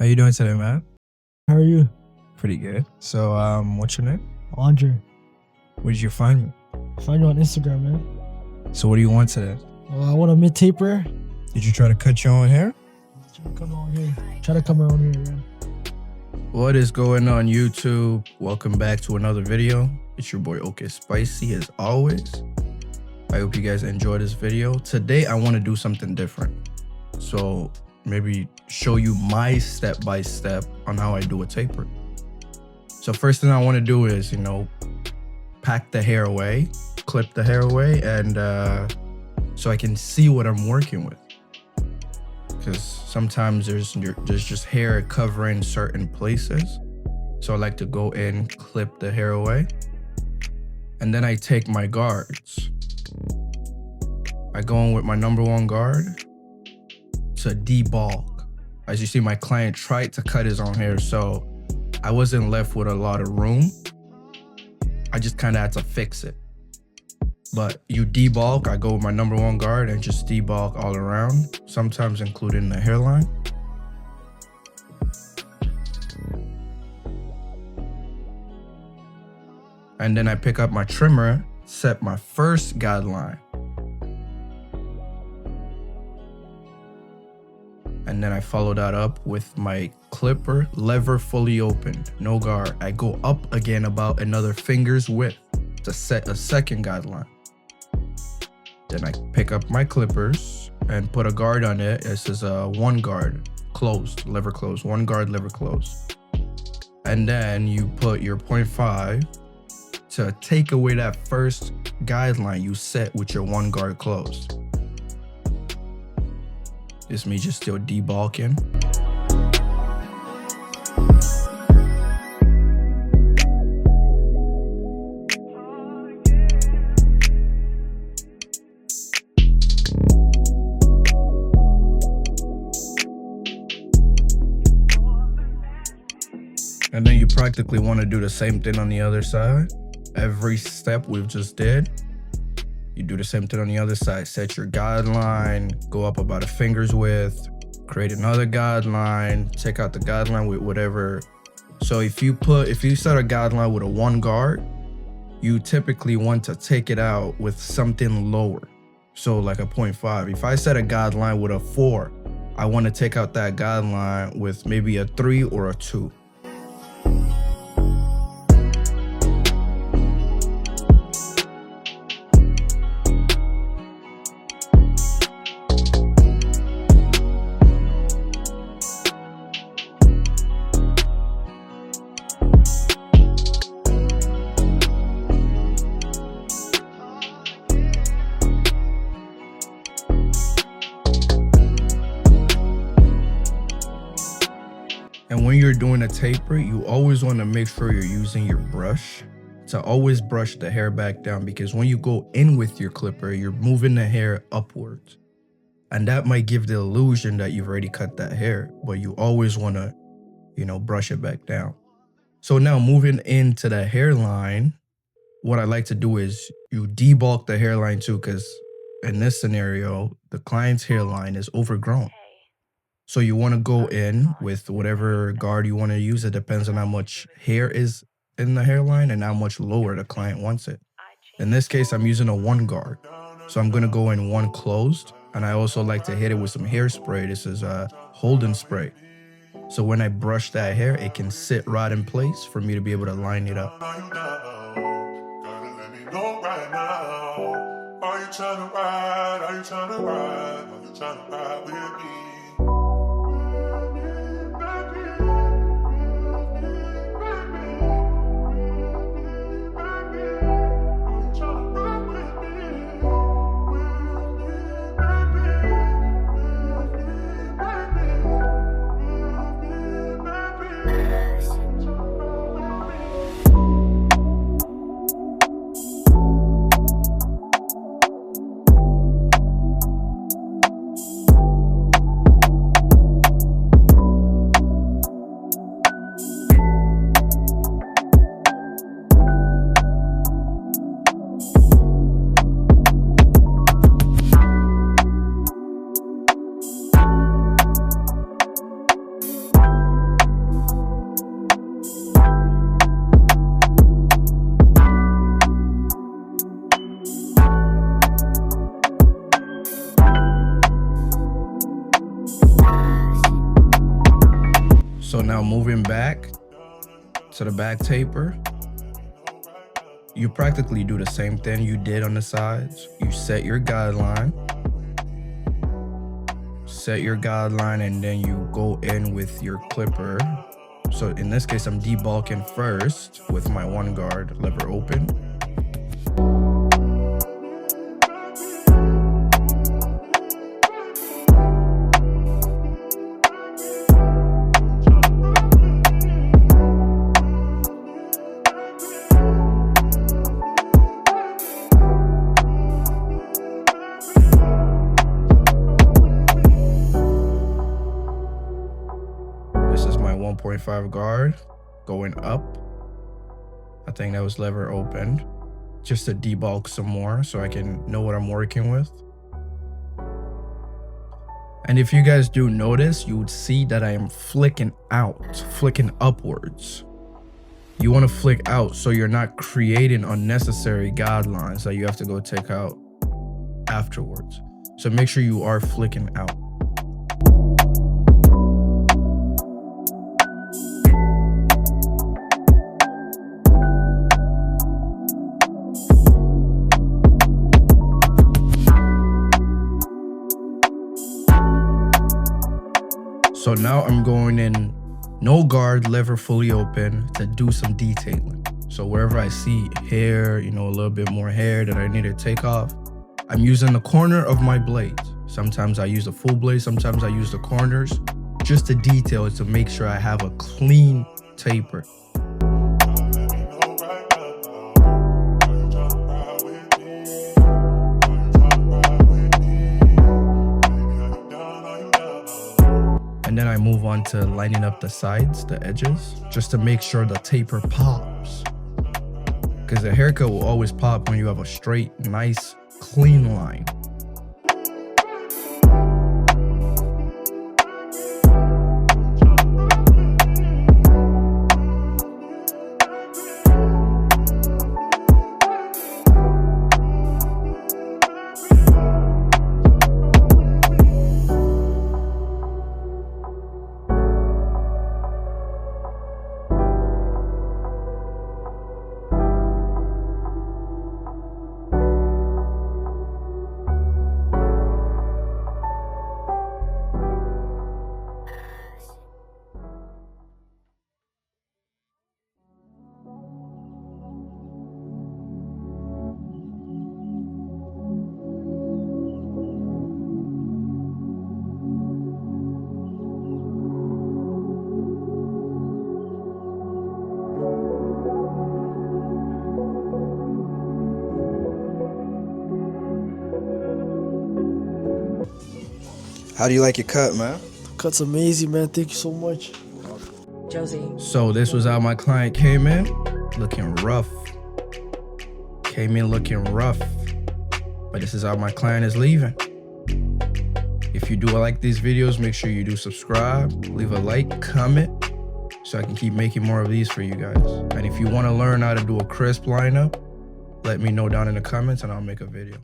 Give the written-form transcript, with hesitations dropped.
How you doing today, man? How are you? Pretty good. So, what's your name? Andre. Where did you find me? Find you on Instagram, man. So, what do you want today? I want a mid taper. Did you try to cut your own hair? Try to come around here, man. What is going on, YouTube? Welcome back to another video. It's your boy OK Spicy, as always. I hope you guys enjoy this video. Today, I want to do something different. So, maybe show you my step-by-step on how I do a taper. So, first thing I want to do is, pack the hair away, clip the hair away, and so I can see what I'm working with. Because sometimes there's just hair covering certain places. So I like to go in, clip the hair away. And then I take my guards. I go in with my number one guard to debulk. As you see, my client tried to cut his own hair, so I wasn't left with a lot of room. I just kind of had to fix it. But you debulk, I go with my number one guard and just debulk all around, sometimes including the hairline. And then I pick up my trimmer, set my first guideline. And then I follow that up with my clipper, lever fully opened, no guard. I go up again about another finger's width to set a second guideline. Then I pick up my clippers and put a guard on it. This is a one guard, closed, lever closed, one guard, lever closed. And then you put your 0.5 to take away that first guideline you set with your one guard closed. It's me just still debulking. And then you practically want to do the same thing on the other side. Every step we've just did, you do the same thing on the other side. Set your guideline, go up about a finger's width, create another guideline, take out the guideline with whatever. So if you set a guideline with a one guard, you typically want to take it out with something lower. So like a 0.5. If I set a guideline with a 4, I want to take out that guideline with maybe a 3 or a 2. And when you're doing a taper, you always want to make sure you're using your brush to always brush the hair back down, because when you go in with your clipper, you're moving the hair upwards. And that might give the illusion that you've already cut that hair, but you always want to, brush it back down. So now moving into the hairline, what I like to do is you debulk the hairline too, because in this scenario, the client's hairline is overgrown. So you want to go in with whatever guard you want to use. It depends on how much hair is in the hairline and how much lower the client wants it. In this case, I'm using a one guard. So I'm going to go in one closed. And I also like to hit it with some hairspray. This is a Holden spray. So when I brush that hair, it can sit right in place for me to be able to line it up. Are you trying to ride? Are you trying to ride? Are you trying to ride with me? to the back taper, you practically do the same thing you did on the sides. You set your guideline, and then you go in with your clipper. So in this case, I'm debulking first with my one guard lever open. This is my 1.5 guard going up. I think that was lever opened, just to debulk some more so I can know what I'm working with. And if you guys do notice, you would see that I am flicking out, flicking upwards. You want to flick out so you're not creating unnecessary guidelines that you have to go take out afterwards. So make sure you are flicking out. So now I'm going in no guard, lever fully open to do some detailing. So wherever I see hair, a little bit more hair that I need to take off, I'm using the corner of my blades. Sometimes I use the full blade, sometimes I use the corners just to detail it to make sure I have a clean taper. And then I move on to lining up the sides, the edges, just to make sure the taper pops. Because the haircut will always pop when you have a straight, nice, clean line. How do you like your cut, man? Cut's amazing, man. Thank you so much. Josie. So this was how my client came in, looking rough. Came in looking rough. But this is how my client is leaving. If you do like these videos, make sure you do subscribe, leave a like, comment, so I can keep making more of these for you guys. And if you want to learn how to do a crisp lineup, let me know down in the comments and I'll make a video.